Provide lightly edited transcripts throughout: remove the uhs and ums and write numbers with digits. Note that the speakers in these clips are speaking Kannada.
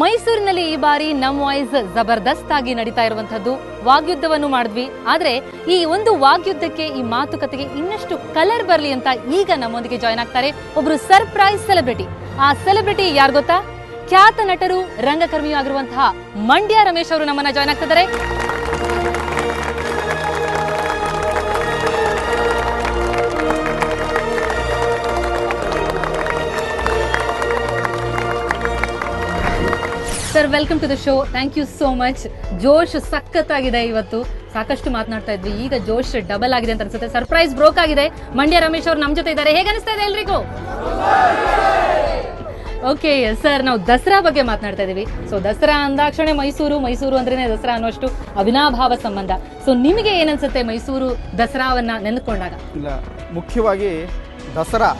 ಮೈಸೂರಿನಲ್ಲಿ ಈ ಬಾರಿ ನಮ್ ವಾಯ್ಸ್ ಜಬರ್ದಸ್ತ್ ಆಗಿ ನಡೀತಾ ಇರುವಂತದ್ದು ವಾಗ್ಯುದ್ಧವನ್ನು ಮಾಡಿದ್ವಿ. ಆದ್ರೆ ಈ ಒಂದು ವಾಗ್ಯುದ್ಧಕ್ಕೆ, ಈ ಮಾತುಕತೆಗೆ ಇನ್ನಷ್ಟು ಕಲರ್ ಬರಲಿ ಅಂತ ಈಗ ನಮ್ಮೊಂದಿಗೆ ಜಾಯ್ನ್ ಆಗ್ತಾರೆ ಒಬ್ರು ಸರ್ಪ್ರೈಸ್ ಸೆಲೆಬ್ರಿಟಿ. ಆ ಸೆಲೆಬ್ರಿಟಿ ಯಾರು ಗೊತ್ತಾ? ಖ್ಯಾತ ನಟರು, ರಂಗಕರ್ಮಿಯೂ ಆಗಿರುವಂತಹ ಮಂಡ್ಯ ರಮೇಶ್ ಅವರು ನಮ್ಮನ್ನ ಜಾಯ್ನ್ ಆಗ್ತಿದ್ದಾರೆ. Sir, welcome to the show. Thank you so much. ಜೋಶ್ ಸಖತ್ತಾಗಿದೆ. ಇವತ್ತು ಸಾಕಷ್ಟು ಮಾತನಾಡ್ತಾ ಇದ್ವಿ, ಈಗ ಜೋಶ್ ಡಬಲ್ ಆಗಿದೆ ಅಂತ ಅನ್ಸುತ್ತೆ. ಸರ್ಪ್ರೈಸ್ ಬ್ರೋಕ್ ಆಗಿದೆ. ಮಂಡ್ಯ ರಮೇಶ್ ಅವರು ನಮ್ಮ ಜೊತೆ ಇದ್ದಾರೆ. ಹೇಗೆ ಅನಿಸ್ತಾ ಇದೆ ಎಲ್ರಿಗೂ? ಓಕೆ ಸರ್, ನಾವು ದಸರಾ ಬಗ್ಗೆ ಮಾತನಾಡ್ತಾ ಇದೀವಿ. ಸೊ ದಸರಾ ಅಂದಾಕ್ಷಣೆ ಮೈಸೂರು ಅಂದ್ರೇನೆ ದಸರಾ ಅನ್ನೋಷ್ಟು ಅವಿನಾಭಾವ ಸಂಬಂಧ. ಸೊ ನಿಮಗೆ ಏನನ್ಸುತ್ತೆ ಮೈಸೂರು ದಸರಾವನ್ನ ನೆನೆದುಕೊಂಡಾಗ? ಇಲ್ಲ, ಮುಖ್ಯವಾಗಿ ದಸರಾ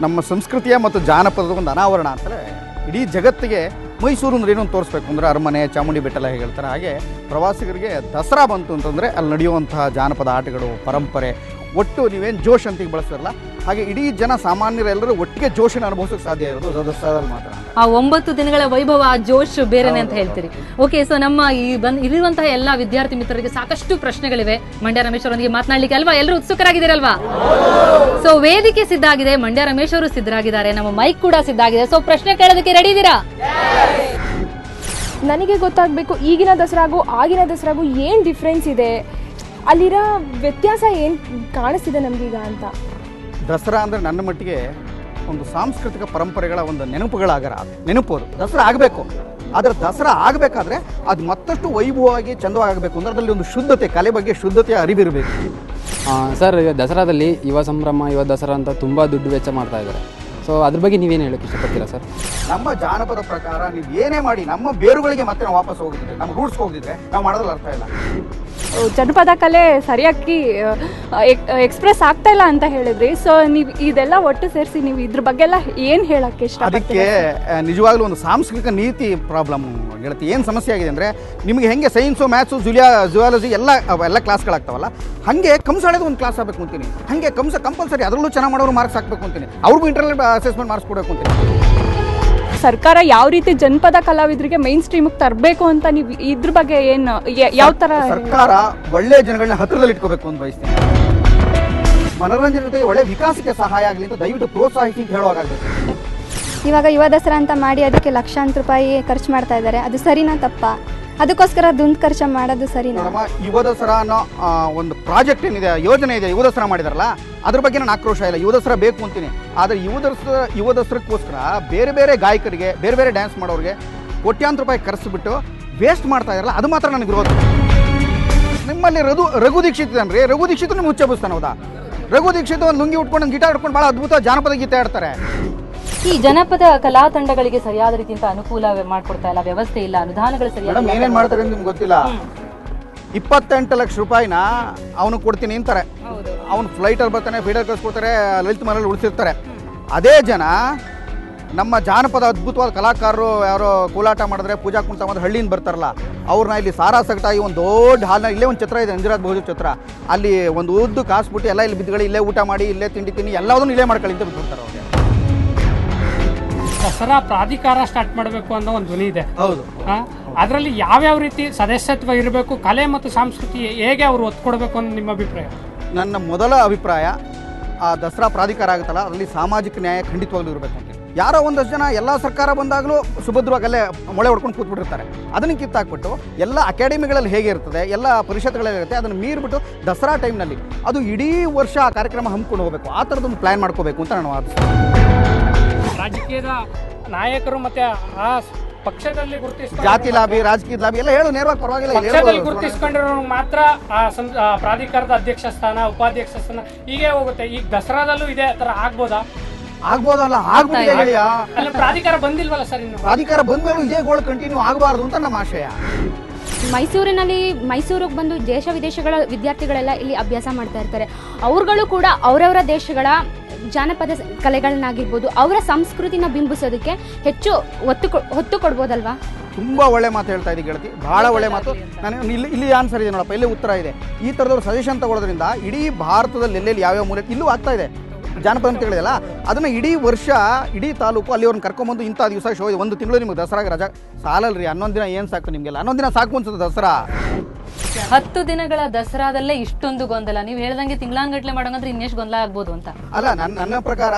ನಮ್ಮ ಸಂಸ್ಕೃತಿಯ ಮತ್ತು ಜಾನಪದದ ಒಂದು ಅನಾವರಣ ಅಂತಲೇ ಇಡೀ ಜಗತ್ತಿಗೆ ಮೈಸೂರು ಅಂದ್ರೆ ಏನೋ ತೋರಿಸ್ಬೇಕು ಅಂದ್ರೆ ಅರಮನೆ, ಚಾಮುಂಡಿ ಬೆಟ್ಟ ಎಲ್ಲ ಹೇಳ್ತಾರೆ. ಹಾಗೆ ಪ್ರವಾಸಿಗರಿಗೆ ದಸರಾ ಬಂತು ಅಂತಂದರೆ ಅಲ್ಲಿ ನಡೆಯುವಂತಹ ಜಾನಪದ ಆಟಗಳು, ಪರಂಪರೆ, ಒಟ್ಟು ನೀವೇನು ಜೋಶ್ ಅಂತ ಬಳಸ್ತಾರಲ್ಲ, ಹಾಗೆ ಇಡೀ ಜನ ಸಾಮಾನ್ಯರೆಲ್ಲರೂ ಒಟ್ಟಿಗೆ ಜೋಶಿನ ಅನುಭವಿಸೋಕೆ ಸಾಧ್ಯ ಇರೋದು ದಸರಾದಲ್ಲಿ ಮಾತ್ರ. ಆ 9 ದಿನಗಳ ವೈಭವ, ಆ ಜೋಶ್ ಬೇರೆನೆ ಅಂತ ಹೇಳ್ತೀರಿ. ಓಕೆ, ಸೊ ನಮ್ಮ ಇರುವಂತಹ ಎಲ್ಲಾ ವಿದ್ಯಾರ್ಥಿ ಮಿತ್ರರಿಗೆ ಸಾಕಷ್ಟು ಪ್ರಶ್ನೆಗಳಿವೆ ಮಂಡ್ಯ ರಮೇಶ್ ಅವರೊಂದಿಗೆ ಮಾತನಾಡ್ಲಿಕ್ಕೆ ಅಲ್ವಾ? ಎಲ್ಲರೂ ಉತ್ಸುಕರಾಗಿದ್ದೀರಲ್ವಾ? ಸೊ ವೇದಿಕೆ ಸಿದ್ಧ ಆಗಿದೆ, ಮಂಡ್ಯ ರಮೇಶ್ ಅವರು ಸಿದ್ಧರಾಗಿದ್ದಾರೆ, ನಮ್ಮ ಮೈಕ್ ಕೂಡ ಸಿದ್ಧ ಆಗಿದೆ. ಸೊ ಪ್ರಶ್ನೆ ಕೇಳೋದಕ್ಕೆ ರೆಡಿ ಇದ್ದೀರಾ? ನನಗೆ ಗೊತ್ತಾಗಬೇಕು, ಈಗಿನ ದಸರಾಗೂ ಆಗಿನ ದಸರಾಗೂ ಏನು ಡಿಫ್ರೆನ್ಸ್ ಇದೆ, ಅಲ್ಲಿರೋ ವ್ಯತ್ಯಾಸ ಏನು ಕಾಣಿಸ್ತಿದೆ ನಮಗೀಗ ಅಂತ. ದಸರಾ ಅಂದರೆ ನನ್ನ ಮಟ್ಟಿಗೆ ಒಂದು ಸಾಂಸ್ಕೃತಿಕ ಪರಂಪರೆಗಳ ಒಂದು ನೆನಪು ಅದು. ದಸರಾ ಆಗಬೇಕು, ಆದರೆ ದಸರಾ ಆಗಬೇಕಾದ್ರೆ ಅದು ಮತ್ತಷ್ಟು ವೈಭವವಾಗಿ ಚಂದವಾಗಬೇಕು ಅಂದ್ರೆ ಅದರಲ್ಲಿ ಒಂದು ಶುದ್ಧತೆ, ಕಲೆ ಬಗ್ಗೆ ಶುದ್ಧತೆಯ ಅರಿವಿರಬೇಕು. ಸರ್, ದಸರಾದಲ್ಲಿ ಯುವ ಸಂಭ್ರಮ, ಯುವ ದಸರಾ ಅಂತ ತುಂಬ ದುಡ್ಡು ವೆಚ್ಚ ಮಾಡ್ತಾ ಇದ್ದಾರೆ. ಸೊ ಅದ್ರ ಬಗ್ಗೆ ನೀವೇನು ಹೇಳೋಕ್ಕೆ ಇಷ್ಟಪಡ್ತೀರಾ ಸರ್? ನಮ್ಮ ಜಾನಪದ ಪ್ರಕಾರ ನೀವು ಏನೇ ಮಾಡಿ ನಮ್ಮ ಬೇರುಗಳಿಗೆ ಮತ್ತೆ ನಾವು ವಾಪಸ್ ಹೋಗಿದ್ರೆ, ನಮ್ಮ ರೂಟ್ಸ್ಗೆ ಹೋಗಿದ್ರೆ ನಾವು ಮಾಡೋದ್ರಲ್ಲಿ ಅರ್ಥ ಇಲ್ಲ. ಜನಪದ ಕಲೆ ಸರಿಯಾಗಿ ಎಕ್ಸ್ಪ್ರೆಸ್ ಆಗ್ತಾ ಇಲ್ಲ ಅಂತ ಹೇಳಿದ್ರಿ. ಸೊ ನೀವು ಇದೆಲ್ಲ ಒಟ್ಟು ಸೇರಿಸಿ ನೀವು ಇದ್ರ ಬಗ್ಗೆ ಎಲ್ಲ ಏನು ಹೇಳಕ್ಕೆ ಇಷ್ಟ? ಅದಕ್ಕೆ ನಿಜವಾಗ್ಲೂ ಒಂದು ಸಾಂಸ್ಕೃತಿಕ ನೀತಿ ಪ್ರಾಬ್ಲಮ್ ಗೆಳತಿ. ಏನು ಸಮಸ್ಯೆ ಆಗಿದೆ ಅಂದರೆ, ನಿಮಗೆ ಹೆಂಗೆ ಸೈನ್ಸು, ಮ್ಯಾಥ್ಸು, ಜುಯಾಲಜಿ ಎಲ್ಲ ಕ್ಲಾಸ್ಗಳಾಗ್ತಾವಲ್ಲ, ಹಾಗೆ ಕಂಸಾಳದು ಒಂದು ಕ್ಲಾಸ್ ಆಗಬೇಕು ಅಂತೀನಿ. ಹಾಗೆ ಕಂಪಲ್ಸರಿ ಅದರಲ್ಲೂ ಚೆನ್ನಾಗಿ ಮಾಡೋರು ಮಾರ್ಕ್ಸ್ ಹಾಕಬೇಕು ಅಂತೀನಿ, ಅವ್ರಿಗೂ ಇಂಟರ್ನಲ್ ಅಸೆಸ್ಮೆಂಟ್ ಮಾರ್ಕ್ಸ್ ಕೊಡಬೇಕು ಅಂತೀನಿ. ಸರ್ಕಾರ ಯಾವ ರೀತಿ ಜನಪದ ಕಲಾವಿದರಿಗೆ ಮೈನ್ ಸ್ಟ್ರೀಮಿಗೆ ತರಬೇಕು ಅಂತ ನೀವು ಇದ್ರ ಬಗ್ಗೆ ಏನು, ಯಾವ ಥರ? ಸರ್ಕಾರ ಒಳ್ಳೆ ಜನಗಳನ್ನ ಹತ್ತಿರದಲ್ಲಿ ಇಟ್ಕೋಬೇಕು ಅಂತ ಬಯಸ್ತೀನಿ. ಮನೋರಂಜನೆ ಜೊತೆ ಒಳ್ಳೆ ವಿಕಾಸಕ್ಕೆ ಸಹಾಯ ಆಗಲಿ ಅಂತ ದಯವಿಟ್ಟು ಪ್ರೋತ್ಸಾಹಿಸಿ ಅಂತ ಹೇಳುವಾಗಬೇಕು. ಇವಾಗ ಯುವ ದಸರಾ ಅಂತ ಮಾಡಿ ಅದಕ್ಕೆ ಲಕ್ಷಾಂತರ ರೂಪಾಯಿ ಖರ್ಚು ಮಾಡ್ತಾ ಇದ್ದಾರೆ. ಅದು ಸರಿನಾ ತಪ್ಪಾ? ಅದಕ್ಕೋಸ್ಕರ ದುಂದು ಖರ್ಚು ಮಾಡೋದು ಸರಿನಾ? ಯುವ ದಸರಾ ಅನ್ನೋ ಒಂದು ಪ್ರಾಜೆಕ್ಟ್ ಏನಿದೆ, ಯೋಜನೆ ಇದೆ, ಯುವ ದಸರಾ ಮಾಡಿದಾರಲ್ಲ, ಅದ್ರ ಬಗ್ಗೆ ನಾನು ಆಕ್ರೋಶ ಇಲ್ಲ. ಯುವ ದಸರಾ ಬೇಕು ಅಂತೀನಿ. ಆದರೆ ಯುವ ದಸರಕ್ಕೋಸ್ಕರ ಬೇರೆ ಬೇರೆ ಗಾಯಕರಿಗೆ, ಬೇರೆ ಬೇರೆ ಡ್ಯಾನ್ಸ್ ಮಾಡೋರಿಗೆ ಕೋಟ್ಯಾಂತರ ರೂಪಾಯಿ ಖರ್ಚಿಬಿಟ್ಟು ವೇಸ್ಟ್ ಮಾಡ್ತಾ ಇರಲ್ಲ, ಅದು ಮಾತ್ರ ನನಗೆ ವಿರೋಧ. ನಿಮ್ಮಲ್ಲಿ ರಘು ದೀಕ್ಷಿತ್ ಇದ್ದಾನ್ರಿ, ರಘು ದೀಕ್ಷಿತ್ ನಿಮ್ಗೆ ಹುಚ್ಚೆಬ್ಬಿಸ್ತಾನೆ. ಹೌದಾ? ರಘು ದೀಕ್ಷಿತ್ ಒಂದು ಲುಂಗಿ ಉಟ್ಕೊಂಡು ಗಿಟಾರ್ ಹಿಡ್ಕೊಂಡು ಭಾಳ ಅದ್ಭುತ ಜಾನಪದ ಗೀತೆ ಆಡ್ತಾರೆ. ಈ ಜನಪದ ಕಲಾ ತಂಡಗಳಿಗೆ ಸರಿಯಾದ ರೀತಿಯಿಂದ ಅನುಕೂಲ ಮಾಡ್ಕೊಡ್ತಾ ಇಲ್ಲ, ವ್ಯವಸ್ಥೆ ಇಲ್ಲ, ಅನುದಾನಗಳು ಸರಿಯಾಗಿ ಏನೇನ್ ಮಾಡ್ತಾರೆ ಅಂತ ನಿಮ್ಗೆ ಗೊತ್ತಿಲ್ಲ. 28 ಲಕ್ಷ ರೂಪಾಯಿನ ಅವನು ಕೊಡ್ತೀನಿ ಅಂತಾರೆ. ಅವ್ನು ಫ್ಲೈಟಲ್ಲಿ ಬರ್ತಾನೆ, ಫೀಡರ್ ಕಳಿಸ್ಕೊಡ್ತಾರೆ, ಲಲಿತ್ ಮನೆಯಲ್ಲಿ ಉಳಿಸಿರ್ತಾರೆ. ಅದೇ ಜನ ನಮ್ಮ ಜಾನಪದ ಅದ್ಭುತವಾದ ಕಲಾಕಾರರು ಯಾರೋ ಕೋಲಾಟ ಮಾಡಿದ್ರೆ, ಪೂಜಾ ಕುಂಟ ಮಾಡಿದ್ರೆ ಹಳ್ಳಿಯಿಂದ ಬರ್ತಾರಲ್ಲ, ಅವ್ರನ್ನ ಇಲ್ಲಿ ಸಾರಾ ಸಗಟಾಗಿ ಒಂದು ದೊಡ್ಡ ಹಾಲ್ನ, ಇಲ್ಲೇ ಒಂದು ಛತ್ರ ಇದೆ, ಅಂಜರಾಜ್ ಬಹುಜ ಛತ್ರ, ಅಲ್ಲಿ ಒಂದು ಉದ್ದು ಕಾಸ್ಬಿಟ್ಟು ಎಲ್ಲ ಇಲ್ಲಿ ಬಿದ್ದುಗಳು, ಇಲ್ಲೇ ಊಟ ಮಾಡಿ, ಇಲ್ಲೇ ತಿಂಡಿ ತಿನ್ನಿ, ಎಲ್ಲದನ್ನು ಇಲ್ಲೇ ಮಾಡ್ಕೊಳ್ಳಿ ಅಂತ ಬಿಟ್ಬಿಡ್ತಾರೆ ಅವ್ರಿಗೆ. ದಸರಾ ಪ್ರಾಧಿಕಾರ ಸ್ಟಾರ್ಟ್ ಮಾಡಬೇಕು ಅನ್ನೋ ಒಂದು ಧ್ವನಿ ಇದೆ. ಹೌದು. ಅದರಲ್ಲಿ ಯಾವ್ಯಾವ ರೀತಿ ಸದಸ್ಯತ್ವ ಇರಬೇಕು, ಕಲೆ ಮತ್ತು ಸಂಸ್ಕೃತಿ ಹೇಗೆ ಅವರು ಒತ್ತು ಕೊಡಬೇಕು ಅನ್ನೋ ನಿಮ್ಮ ಅಭಿಪ್ರಾಯ? ನನ್ನ ಮೊದಲ ಅಭಿಪ್ರಾಯ, ಆ ದಸರಾ ಪ್ರಾಧಿಕಾರ ಆಗುತ್ತಲ್ಲ, ಅದರಲ್ಲಿ ಸಾಮಾಜಿಕ ನ್ಯಾಯ ಖಂಡಿತವಾಗ್ಲೂ ಇರಬೇಕು ಅಂತ. ಯಾರೋ ಒಂದಷ್ಟು ಜನ ಎಲ್ಲ ಸರ್ಕಾರ ಬಂದಾಗಲೂ ಸುಭದ್ರವಾಗಲ್ಲೇ ಮೊಳೆ ಹೊಡ್ಕೊಂಡು ಕೂತ್ಬಿಟ್ಟಿರ್ತಾರೆ. ಅದನ್ನು ಕಿತ್ತಾಕ್ಬಿಟ್ಟು ಎಲ್ಲ ಅಕಾಡೆಮಿಗಳಲ್ಲಿ ಹೇಗೆ ಇರ್ತದೆ, ಎಲ್ಲ ಪರಿಷತ್ಗಳಲ್ಲಿ ಇರುತ್ತೆ, ಅದನ್ನು ಮೀರಿಬಿಟ್ಟು ದಸರಾ ಟೈಮ್ನಲ್ಲಿ ಅದು ಇಡೀ ವರ್ಷ ಆ ಕಾರ್ಯಕ್ರಮ ಹಮ್ಮಿಕೊಂಡು ಹೋಗಬೇಕು, ಆ ಥರದೊಂದು ಪ್ಲ್ಯಾನ್ ಮಾಡ್ಕೋಬೇಕು ಅಂತ ನಾನು ವಾದಿಸ್ತೀನಿ. ರಾಜಕೀಯದ ನಾಯಕರು ಮತ್ತೆ ಆ ಪಕ್ಷದಲ್ಲಿ ಜಾತಿ ಲಾಭಿ, ರಾಜಕೀಯ ಲಾಭಿ ಎಲ್ಲ ಹೇಳು ನೇರವಾಗಿ, ಪರವಾಗಿಲ್ಲ. ಪಕ್ಷದಲ್ಲಿ ಗುರುತಿಸ್ಕೊಂಡಿರೋ ಮಾತ್ರ ಪ್ರಾಧಿಕಾರದ ಅಧ್ಯಕ್ಷ ಸ್ಥಾನ, ಉಪಾಧ್ಯಕ್ಷ ಸ್ಥಾನ ಹೀಗೆ ಹೋಗುತ್ತೆ. ಈಗ ದಸರಾದಲ್ಲೂ ಇದೇ ತರ ಆಗ್ಬೋದಾ? ಆಗ್ಬೋದಲ್ಲ, ಆಗ್ಬಿಟ್ಟಿದೆ. ಪ್ರಾಧಿಕಾರ ಬಂದಿಲ್ವಲ್ಲ ಸರ್ ಇನ್ನು? ಪ್ರಾಧಿಕಾರ ಬಂದ್ಮೇಲೂ ಇದೇ ಗೋಳು ಕಂಟಿನ್ಯೂ ಆಗಬಾರ್ದು ಅಂತ ನಮ್ಮ ಆಶಯ. ಮೈಸೂರಿಗೆ ಬಂದು ದೇಶ ವಿದೇಶಗಳ ವಿದ್ಯಾರ್ಥಿಗಳೆಲ್ಲ ಇಲ್ಲಿ ಅಭ್ಯಾಸ ಮಾಡ್ತಾ ಇರ್ತಾರೆ. ಅವ್ರುಗಳು ಕೂಡ ಅವರವರ ದೇಶಗಳ ಜಾನಪದ ಕಲೆಗಳನ್ನಾಗಿರ್ಬೋದು, ಅವರ ಸಂಸ್ಕೃತಿನ ಬಿಂಬಿಸೋದಕ್ಕೆ ಹೆಚ್ಚು ಹೊತ್ತು ಕೊಡ್ಬೋದಲ್ವಾ? ತುಂಬ ಒಳ್ಳೆ ಮಾತು ಹೇಳ್ತಾ ಇದ್ದೀವಿ ಗೆಳತಿ, ಭಾಳ ಒಳ್ಳೆ ಮಾತು. ನಾನು ಇಲ್ಲಿ ಆನ್ಸರ್ ಇದೆ ನೋಡಪ್ಪ, ಇಲ್ಲಿ ಉತ್ತರ ಇದೆ. ಈ ಥರದವ್ರು ಸಜೆಷನ್ ತಗೊಳ್ಳೋದ್ರಿಂದ ಇಡೀ ಭಾರತದಲ್ಲಿ ಎಲ್ಲೆಲ್ಲಿ ಯಾವ್ಯಾವ ಮೂಲೆ ಇಲ್ಲೂ ಆಗ್ತಾ ಇದೆ. ಜಾನಪದ ಅಂತ ಹೇಳಿದಲ್ಲ, ಅದನ್ನು ಇಡೀ ವರ್ಷ ಇಡೀ ತಾಲೂಕು ಅಲ್ಲಿ ಅವ್ರನ್ನ ಕರ್ಕೊಂಬಂದು ಇಂಥ ದಿವಸ ಶೋ 1 ತಿಂಗಳು ನಿಮ್ಗೆ ದಸರಾಗೆ ರಜಾ ಸಾಲಲ್ರಿ. 11 ದಿನ ಏನು ಸಾಕು ನಿಮಗೆಲ್ಲ? 11 ದಿನ ಸಾಕು ಅನ್ಸುತ್ತೆ ದಸರಾ. 10 ದಿನಗಳ ದಸರಾದಲ್ಲೇ ಇಷ್ಟೊಂದು ಗೊಂದಲ. ನೀವು ಹೇಳ್ದಂಗೆ ತಿಂಗಳಾನ್ಗಟ್ಲೆ ಮಾಡೋಂಗಂದ್ರೆ ಇನ್ನೆಷ್ಟು ಗೊಂದಲ ಆಗ್ಬೋದು ಅಂತ. ಅಲ್ಲ, ನನ್ನ ಪ್ರಕಾರ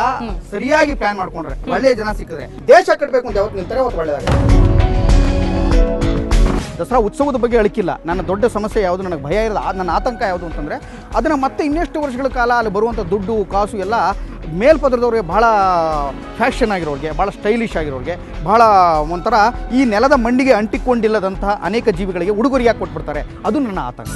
ಸರಿಯಾಗಿ ಪ್ಲಾನ್ ಮಾಡ್ಕೊಂಡ್ರೆ ಒಳ್ಳೆಯ ಜನ ಸಿಕ್ಕಿದ್ರೆ ದೇಶ ಕಟ್ಟಬೇಕು ಅಂತ ಯಾವತ್ತು ನಿಂತಾರೆ ಅವತ್ತು ಒಳ್ಳೆಯದಾಗುತ್ತೆ. ದಸರಾ ಉತ್ಸವದ ಬಗ್ಗೆ ಅಳಕಿಲ್ಲ. ನನ್ನ ದೊಡ್ಡ ಸಮಸ್ಯೆ ಯಾವುದು, ನನಗೆ ಭಯ ಇರೋದು, ನನ್ನ ಆತಂಕ ಯಾವುದು ಅಂತಂದರೆ ಅದನ್ನು ಮತ್ತೆ ಇನ್ನೆಷ್ಟು ವರ್ಷಗಳ ಕಾಲ ಅಲ್ಲಿ ಬರುವಂಥ ದುಡ್ಡು ಕಾಸು ಎಲ್ಲ ಮೇಲ್ಪದರದವ್ರಿಗೆ ಭಾಳ ಫ್ಯಾಷನ್ ಆಗಿರೋರಿಗೆ, ಭಾಳ ಸ್ಟೈಲಿಶ್ ಆಗಿರೋರಿಗೆ, ಭಾಳ ಒಂಥರ ಈ ನೆಲದ ಮಂಡಿಗೆ ಅಂಟಿಕೊಂಡಿಲ್ಲದಂತಹ ಅನೇಕ ಜೀವಿಗಳಿಗೆ ಉಡುಗೊರೆಯಾಗಿ ಕೊಟ್ಬಿಡ್ತಾರೆ. ಅದು ನನ್ನ ಆತಂಕ.